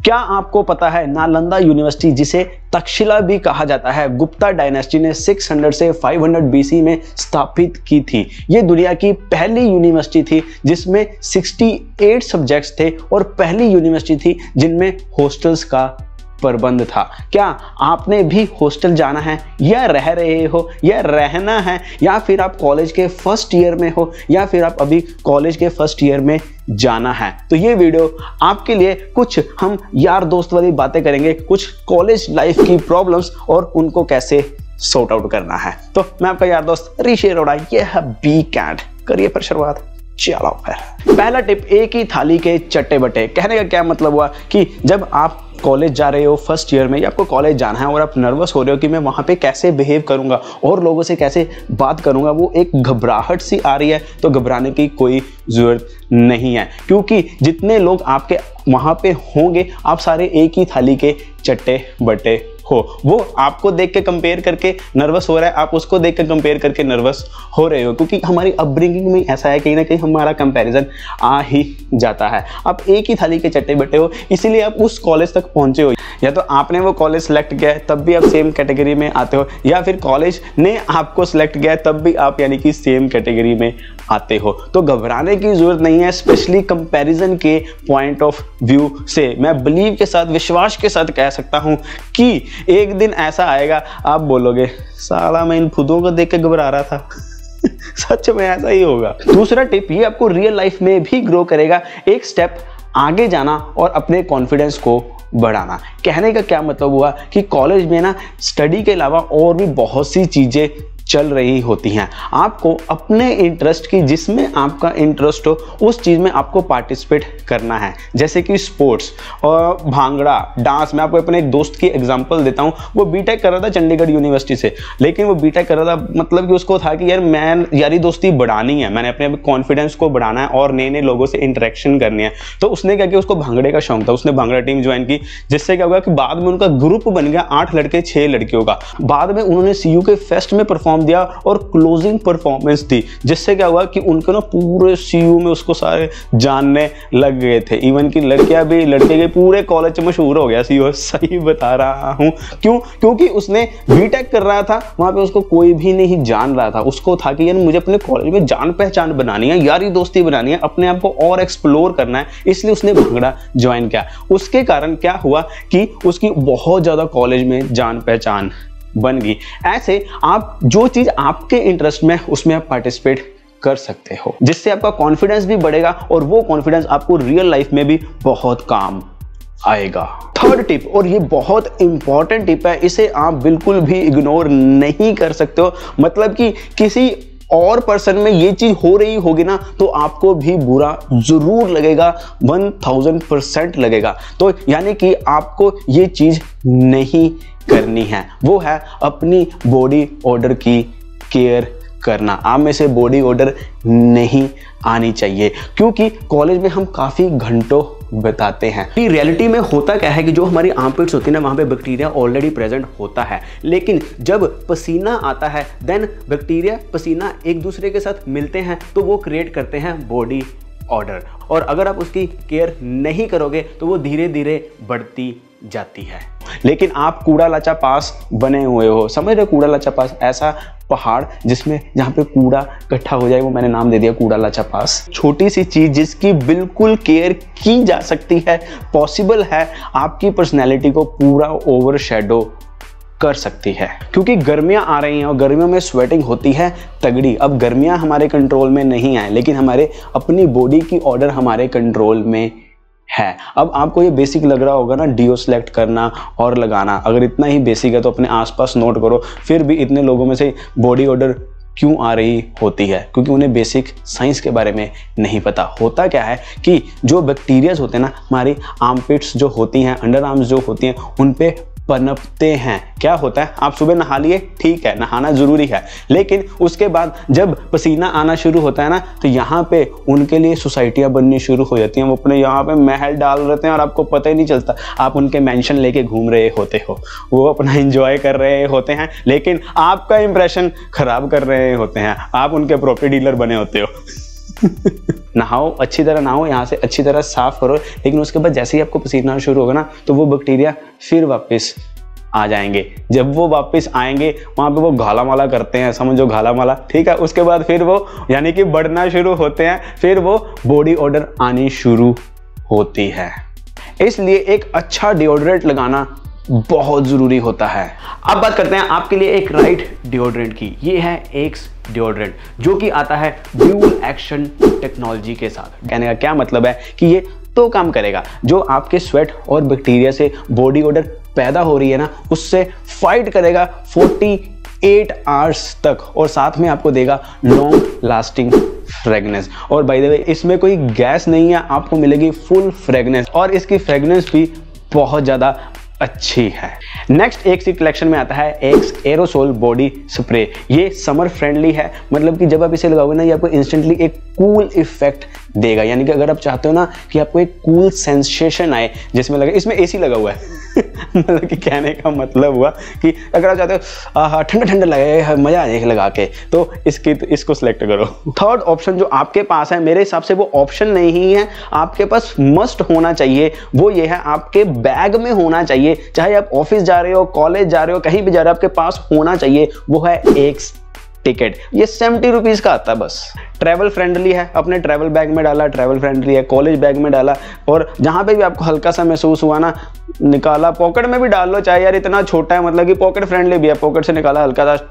क्या आपको पता है नालंदा यूनिवर्सिटी, जिसे तक्षशिला भी कहा जाता है, गुप्ता डायनेस्टी ने 600 से 500 बीसी में स्थापित की थी। ये दुनिया की पहली यूनिवर्सिटी थी जिसमें 68 सब्जेक्ट्स थे और पहली यूनिवर्सिटी थी जिनमें हॉस्टल्स का प्रबंध था। क्या आपने भी हॉस्टल जाना है, या रह रहे हो, या रहना है, या फिर आप कॉलेज के फर्स्ट ईयर में हो, या फिर आप अभी कॉलेज के फर्स्ट ईयर में जाना है? तो ये वीडियो आपके लिए कुछ हम यार दोस्त वाली बातें करेंगे, कुछ कॉलेज लाइफ की प्रॉब्लम्स और उनको कैसे सॉर्ट आउट करना है। तो मैं आपका यार दोस्त ऋषि अरोड़ा, ये है बी कैट। करिए फिर शुरुआत, चलो फिर। पहला टिप, एक ही थाली के चट्टे बट्टे। कहने का क्या मतलब हुआ कि जब आप कॉलेज जा रहे हो फर्स्ट ईयर में, या आपको कॉलेज जाना है और आप नर्वस हो रहे हो कि मैं वहाँ पे कैसे बिहेव करूँगा और लोगों से कैसे बात करूँगा, वो एक घबराहट सी आ रही है, तो घबराने की कोई ज़रूरत नहीं है, क्योंकि जितने लोग आपके वहाँ पे होंगे आप सारे एक ही थाली के चट्टे बट्टे हो। वो आपको देख के कंपेयर करके नर्वस हो रहा है, आप उसको देख के कंपेयर करके नर्वस हो रहे हो, क्योंकि हमारी अपब्रिंगिंग में ऐसा है, कहीं ना कहीं हमारा कंपैरिजन आ ही जाता है। आप एक ही थाली के चट्टे बट्टे हो, इसीलिए आप उस कॉलेज तक पहुंचे हो। या तो आपने वो कॉलेज सेलेक्ट किया है तब भी आप सेम कैटेगरी में आते हो, या फिर कॉलेज ने आपको सेलेक्ट किया है तब भी आप यानी कि सेम कैटेगरी में आते हो। तो घबराने की जरूरत नहीं है, स्पेशली कंपैरिजन के पॉइंट ऑफ व्यू से। मैं बिलीव के साथ, विश्वास के साथ कह सकता हूं कि एक दिन ऐसा आएगा आप बोलोगे साला मैं इन खुदों को देख के घबरा रहा था। सच में ऐसा ही होगा। दूसरा टिप, ये आपको रियल लाइफ में भी ग्रो करेगा। एक स्टेप आगे जाना और अपने कॉन्फिडेंस को बढ़ाना। कहने का क्या मतलब हुआ कि कॉलेज में ना स्टडी के अलावा और भी बहुत सी चीजें चल रही होती हैं। आपको अपने इंटरेस्ट की, जिसमें आपका इंटरेस्ट हो उस चीज़ में आपको पार्टिसिपेट करना है, जैसे कि स्पोर्ट्स और भांगड़ा, डांस। मैं आपको अपने एक दोस्त की एग्जांपल देता हूँ। वो बीटेक कर रहा था चंडीगढ़ यूनिवर्सिटी से, लेकिन वो बीटेक कर रहा था मतलब कि उसको था कि यार मैं यारी दोस्ती बढ़ानी है, मैंने अपने कॉन्फिडेंस को बढ़ाना है और नए नए लोगों से इंटरेक्शन करनी है। तो उसने क्या किया, उसको भांगड़े का शौक था, उसने भांगड़ा टीम ज्वाइन की, जिससे क्या हुआ कि बाद में उनका ग्रुप बन गया 8 लड़के 6 लड़कियों का। बाद में उन्होंने सीयू के फेस्ट में परफॉर्म दिया और क्लोजिंग परफॉर्मेंस दी, जिससे क्या हुआ कि उनको ना पूरे सीयू में उसको सारे जानने लग गए थे। इवन की लड़कियां भी, लड़के के पूरे कॉलेज में मशहूर हो गया सीयू। सही बता रहा हूं। क्यों? क्योंकि उसने बीटेक कर रहा था, वहां पे उसको कोई भी नहीं जान रहा था। उसको था कि यार मुझे अपने कॉलेज में जान पहचान बनानी है, यारी दोस्ती बनानी है, अपने आप को और एक्सप्लोर करना है, इसलिए उसने भांगड़ा ज्वाइन किया। उसके कारण क्या हुआ कि उसकी बहुत ज्यादा कॉलेज में जान पहचान बन गई। ऐसे आप जो चीज आपके इंटरेस्ट में उसमें आप पार्टिसिपेट कर सकते हो, जिससे आपका कॉन्फिडेंस भी बढ़ेगा और वो कॉन्फिडेंस आपको रियल लाइफ में भी बहुत काम आएगा। थर्ड टिप, और ये बहुत इंपॉर्टेंट टिप है, इसे आप बिल्कुल भी इग्नोर नहीं कर सकते हो। मतलब कि किसी और पर्सन में ये चीज हो रही होगी ना तो आपको भी बुरा जरूर लगेगा, 1000% लगेगा। तो यानी कि आपको ये चीज नहीं करनी है, वो है अपनी बॉडी ऑर्डर की केयर करना। आप में से बॉडी ऑर्डर नहीं आनी चाहिए, क्योंकि कॉलेज में हम काफी घंटों बताते हैं। रियलिटी में होता क्या है कि जो हमारी आर्मपिट्स होती है ना, वहां पे बैक्टीरिया ऑलरेडी प्रेजेंट होता है, लेकिन जब पसीना आता है देन बैक्टीरिया पसीना एक दूसरे के साथ मिलते हैं तो वो क्रिएट करते हैं बॉडी ऑर्डर, और अगर आप उसकी केयर नहीं करोगे तो वो धीरे धीरे बढ़ती जाती है। लेकिन आप कूड़ा लाचा पास बने हुए हो, समझ रहे हो? कूड़ा लाचा पास ऐसा पहाड़ जिसमें जहाँ पे कूड़ा इकट्ठा हो जाए, वो मैंने नाम दे दिया कूड़ा लाचा पास। छोटी सी चीज जिसकी बिल्कुल केयर की जा सकती है, पॉसिबल है, आपकी पर्सनैलिटी को पूरा ओवरशैडो कर सकती है। क्योंकि गर्मियां आ रही हैं और गर्मियों में स्वेटिंग होती है तगड़ी। अब गर्मियां हमारे कंट्रोल में नहीं है, लेकिन हमारे अपनी बॉडी की ऑर्डर हमारे कंट्रोल में है। अब आपको ये बेसिक लग रहा होगा ना, डीओ सेलेक्ट करना और लगाना। अगर इतना ही बेसिक है तो अपने आसपास नोट करो, फिर भी इतने लोगों में से बॉडी ऑर्डर क्यों आ रही होती है? क्योंकि उन्हें बेसिक साइंस के बारे में नहीं पता। होता क्या है कि जो बैक्टीरियाज होते हैं ना, हमारी आर्मपिट्स जो होती हैं, अंडर आर्म्स जो होती हैं, उन पे पनपते हैं। क्या होता है, आप सुबह नहा लिए, ठीक है, नहाना जरूरी है, लेकिन उसके बाद जब पसीना आना शुरू होता है ना, तो यहाँ पे उनके लिए सोसाइटियाँ बननी शुरू हो जाती हैं। वो अपने यहाँ पे महल डाल रहते हैं और आपको पता ही नहीं चलता। आप उनके मेंशन लेके घूम रहे होते हो, वो अपना एंजॉय कर रहे होते हैं, लेकिन आपका इंप्रेशन खराब कर रहे होते हैं। आप उनके प्रॉपर्टी डीलर बने होते हो। नहाओ, अच्छी तरह नहाओ, यहाँ से अच्छी तरह साफ करो, लेकिन उसके बाद जैसे ही आपको पसीना शुरू होगा ना तो वो बैक्टीरिया फिर वापस आ जाएंगे। जब वो वापस आएंगे वहाँ पे वो घाला माला करते हैं, समझो घाला माला, ठीक है। उसके बाद फिर वो यानी कि बढ़ना शुरू होते हैं, फिर वो बॉडी ओडर आनी शुरू होती है। इसलिए एक अच्छा डिओड्रेंट लगाना बहुत ज़रूरी होता है। अब बात करते हैं आपके लिए एक राइट डिओड्रेंट की। ये है एक्स डिओड्रेंट, जो कि आता है ड्यूल एक्शन टेक्नोलॉजी के साथ। कहने का क्या मतलब है कि ये तो काम करेगा जो आपके स्वेट और बैक्टीरिया से बॉडी ओडर पैदा हो रही है ना, उससे फाइट करेगा 48 आवर्स तक, और साथ में आपको देगा लॉन्ग लास्टिंग फ्रेगनेंस। और बाय द वे इसमें कोई गैस नहीं है, आपको मिलेगी फुल फ्रेगनेंस, और इसकी फ्रेगनेंस भी बहुत ज़्यादा अच्छी है। नेक्स्ट एक सी कलेक्शन में आता है एक्स एरोसोल बॉडी स्प्रे। ये समर फ्रेंडली है, मतलब कि जब आप इसे लगाओगे ना ये आपको इंस्टेंटली एक कूल इफेक्ट देगा। यानी कि अगर आप चाहते हो ना कि आपको एक कूल सेंसेशन आए जिसमें लगे, इसमें एसी लगा हुआ है मतलब कि कहने का मतलब हुआ कि अगर आप चाहते हो ठंडा ठंडा लगे, मजा आ जाए लगा के, तो इसको सिलेक्ट करो। थर्ड ऑप्शन जो आपके पास है, मेरे हिसाब से वो ऑप्शन नहीं है, आपके पास मस्ट होना चाहिए, वो ये है आपके बैग में होना चाहिए। चाहे आप ऑफिस जा रहे हो, कॉलेज जा रहे हो, कहीं भी जा रहे हो, आपके पास होना चाहिए, वो है एक्स टिकट। ये 70 रुपीज का आता है बस। ट्रैवल फ्रेंडली है, अपने ट्रैवल बैग में डाला, ट्रैवल फ्रेंडली है, कॉलेज बैग में डाला, और जहां पे भी आपको हल्का सा महसूस हुआ ना, निकाला, पॉकेट में भी डाल लो, चाहे यार इतना छोटा है, मतलब कि पॉकेट फ्रेंडली भी है, पॉकेट से निकाला, हल्का सा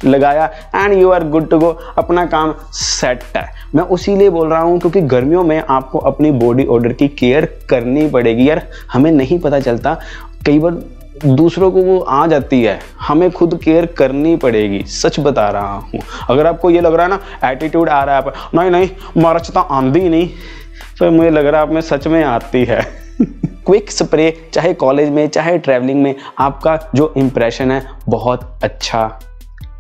लगाया and you are good to go, अपना काम सेट है। मैं उसी लिए बोल रहा हूं क्योंकि गर्मियों में आपको अपनी बॉडी ओडर की केयर करनी पड़ेगी यार। हमें नहीं पता चलता, कई बार दूसरों को वो आ जाती है, हमें खुद केयर करनी पड़ेगी, सच बता रहा हूँ। अगर आपको ये लग रहा है ना एटीट्यूड आ रहा है आप, नहीं नहीं मर्च तो आंधी नहीं, तो मुझे लग रहा है आप में सच में आती है क्विक स्प्रे चाहे कॉलेज में चाहे ट्रैवलिंग में आपका जो इंप्रेशन है बहुत अच्छा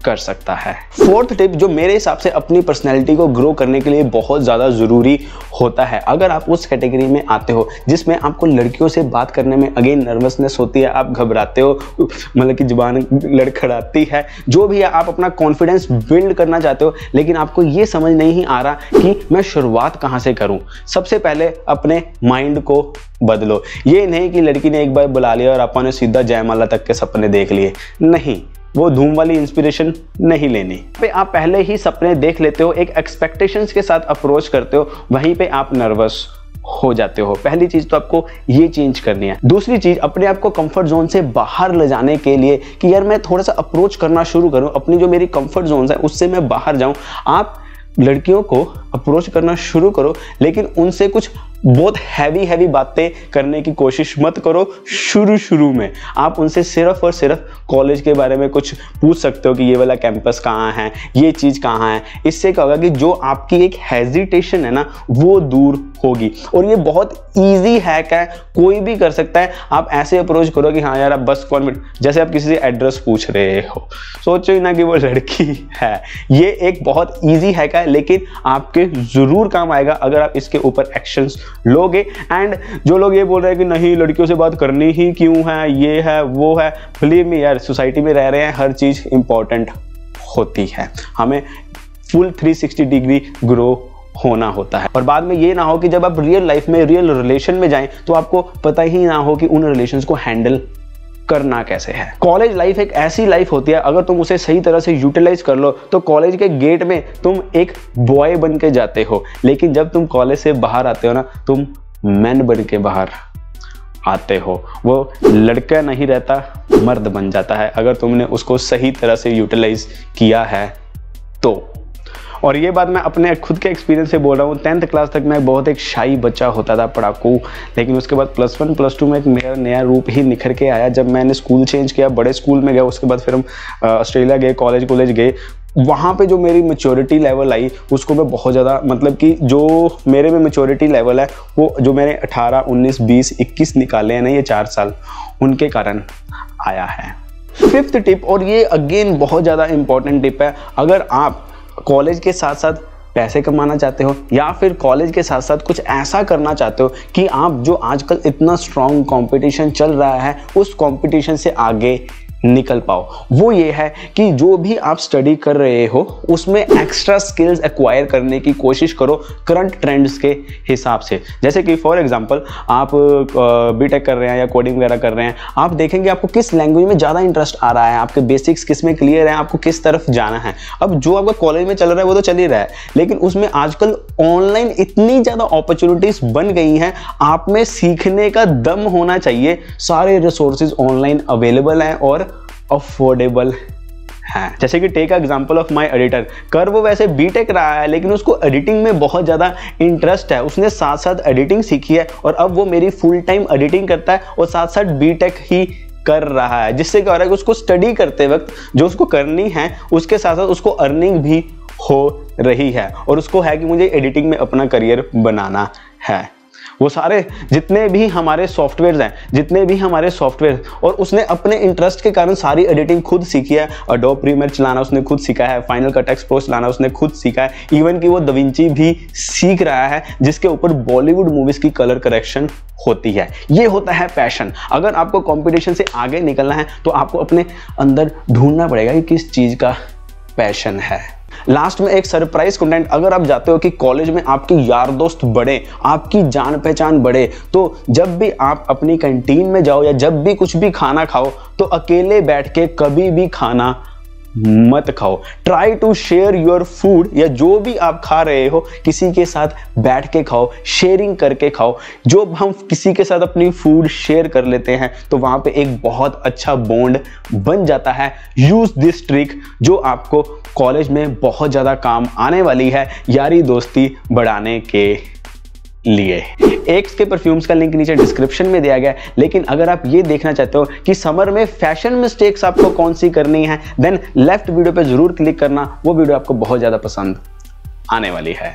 कर सकता है। फोर्थ टिप जो मेरे हिसाब से अपनी पर्सनैलिटी को ग्रो करने के लिए बहुत ज़्यादा ज़रूरी होता है, अगर आप उस कैटेगरी में आते हो जिसमें आपको लड़कियों से बात करने में अगेन नर्वसनेस होती है, आप घबराते हो, मतलब कि जुबान लड़खड़ाती है, जो भी है, आप अपना कॉन्फिडेंस बिल्ड करना चाहते हो, लेकिन आपको ये समझ नहीं आ रहा कि मैं शुरुआत कहाँ से करूँ। सबसे पहले अपने माइंड को बदलो। ये नहीं कि लड़की ने एक बार बुला लिया और आपने सीधा जयमाला तक के सपने देख लिए, नहीं, वो धूम वाली इंस्पिरेशन नहीं लेनी। पे आप पहले ही सपने देख लेते हो, एक एक्सपेक्टेशंस के साथ अप्रोच करते हो, वहीं पे आप नर्वस हो जाते हो। पहली चीज तो आपको ये चेंज करनी है। दूसरी चीज, अपने आप को कंफर्ट जोन से बाहर ले जाने के लिए कि यार मैं थोड़ा सा अप्रोच करना शुरू करूं, अपनी जो मेरी कंफर्ट जोन है उससे मैं बाहर जाऊं। आप लड़कियों को अप्रोच करना शुरू करो, लेकिन उनसे कुछ बहुत हैवी बातें करने की कोशिश मत करो शुरू में। आप उनसे सिर्फ और सिर्फ कॉलेज के बारे में कुछ पूछ सकते हो कि ये वाला कैंपस कहाँ है, ये चीज़ कहाँ है। इससे क्या होगा कि जो आपकी एक हेजिटेशन है ना वो दूर होगी। और ये बहुत ईजी हैक है, कोई भी कर सकता है। आप ऐसे अप्रोच करो कि हाँ यार आप बस कॉन्फिडेंट, जैसे आप किसी से एड्रेस पूछ रहे हो, सोचो ही ना कि वो लड़की है। ये एक बहुत ईजी हैक है, लेकिन आपके ज़रूर काम आएगा अगर आप इसके ऊपर एक्शंस लोगे। एंड जो लोग ये बोल रहे हैं कि नहीं लड़कियों से बात करनी ही क्यों है, ये है वो है, बिलीव मी यार, सोसाइटी में रह रहे हैं, हर चीज़ इंपॉर्टेंट होती है, हमें फुल 360 डिग्री ग्रो होना होता है। और बाद में ये ना हो कि जब आप रियल लाइफ में रियल रिलेशन में जाएं तो आपको पता ही ना हो कि उन रिलेशंस को हैंडल करना कैसे है। कॉलेज लाइफ एक ऐसी लाइफ होती है, अगर तुम उसे सही तरह से यूटिलाइज कर लो तो कॉलेज के गेट में तुम एक बॉय बन के जाते हो, लेकिन जब तुम कॉलेज से बाहर आते हो ना तुम मैन बन के बाहर आते हो। वो लड़का नहीं रहता, मर्द बन जाता है अगर तुमने उसको सही तरह से यूटिलाइज किया है तो। और ये बात मैं अपने खुद के एक्सपीरियंस से बोल रहा हूँ। 10th क्लास तक मैं बहुत एक शाई बच्चा होता था, पढ़ाकू, लेकिन उसके बाद +1 +2 में एक मेरा नया रूप ही निखर के आया जब मैंने स्कूल चेंज किया, बड़े स्कूल में गया। उसके बाद फिर हम ऑस्ट्रेलिया गए, कॉलेज गए। वहाँ पे जो मेरी मैच्योरिटी लेवल आई उसको मैं बहुत ज़्यादा, मतलब कि जो मेरे में मैच्योरिटी लेवल है वो जो मैंने 18, 19, 20, 21 निकाले हैं ना ये 4 साल, उनके कारण आया है। 5th टिप, और ये अगेन बहुत ज़्यादा इंपॉर्टेंट टिप है, अगर आप कॉलेज के साथ साथ पैसे कमाना चाहते हो या फिर कॉलेज के साथ साथ कुछ ऐसा करना चाहते हो कि आप जो आजकल इतना स्ट्रॉन्ग कंपटीशन चल रहा है उस कंपटीशन से आगे निकल पाओ, वो ये है कि जो भी आप स्टडी कर रहे हो उसमें एक्स्ट्रा स्किल्स एक्वायर करने की कोशिश करो करंट ट्रेंड्स के हिसाब से। जैसे कि फॉर एग्जांपल आप बीटेक कर रहे हैं या कोडिंग वगैरह कर रहे हैं, आप देखेंगे आपको किस लैंग्वेज में ज़्यादा इंटरेस्ट आ रहा है, आपके बेसिक्स किस में क्लियर है, आपको किस तरफ जाना है। अब जो आपका कॉलेज में चल रहा है वो तो चल ही रहा है, लेकिन उसमें आजकल ऑनलाइन इतनी ज़्यादा अपॉर्चुनिटीज़ बन गई हैं, आप में सीखने का दम होना चाहिए। सारे रिसोर्सेज ऑनलाइन अवेलेबल हैं और अफोर्डेबल है। जैसे कि take example of my editor, कर वो वैसे बीटेक रहा है लेकिन उसको एडिटिंग में बहुत ज़्यादा इंटरेस्ट है, उसने साथ साथ एडिटिंग सीखी है और अब वो मेरी फुल टाइम एडिटिंग करता है और साथ साथ बीटेक ही कर रहा है, जिससे क्या हो रहा है कि उसको स्टडी करते वक्त जो उसको करनी है उसके साथ साथ उसको अर्निंग भी हो रही है और उसको है कि मुझे एडिटिंग में अपना करियर बनाना है। वो सारे जितने भी हमारे सॉफ्टवेयर और उसने अपने इंटरेस्ट के कारण सारी एडिटिंग खुद सीखी है। एडोब प्रीमियर चलाना उसने खुद सीखा है, फाइनल कट एक्स प्रो चलाना उसने खुद सीखा है, इवन कि वो दाविंची भी सीख रहा है जिसके ऊपर बॉलीवुड मूवीज की कलर करेक्शन होती है। ये होता है पैशन। अगर आपको कंपटीशन से आगे निकलना है तो आपको अपने अंदर ढूंढना पड़ेगा कि किस चीज का पैशन है। लास्ट में एक सरप्राइज कंटेंट, अगर आप जाते हो कि कॉलेज में आपके यार दोस्त बढ़े, आपकी जान पहचान बढ़े, तो जब भी आप अपनी कैंटीन में जाओ या जब भी कुछ भी खाना खाओ तो अकेले बैठ के कभी भी खाना मत खाओ। Try to share your food, या जो भी आप खा रहे हो किसी के साथ बैठ के खाओ, शेयरिंग करके खाओ। जो हम किसी के साथ अपनी फूड शेयर कर लेते हैं तो वहां पे एक बहुत अच्छा बॉन्ड बन जाता है। यूज दिस ट्रिक जो आपको कॉलेज में बहुत ज़्यादा काम आने वाली है यारी दोस्ती बढ़ाने के लिए। एक्स के परफ्यूम्स का लिंक नीचे डिस्क्रिप्शन में दिया गया है, लेकिन अगर आप ये देखना चाहते हो कि समर में फैशन मिस्टेक्स आपको कौन सी करनी है, देन लेफ्ट वीडियो पे जरूर क्लिक करना, वो वीडियो आपको बहुत ज़्यादा पसंद आने वाली है।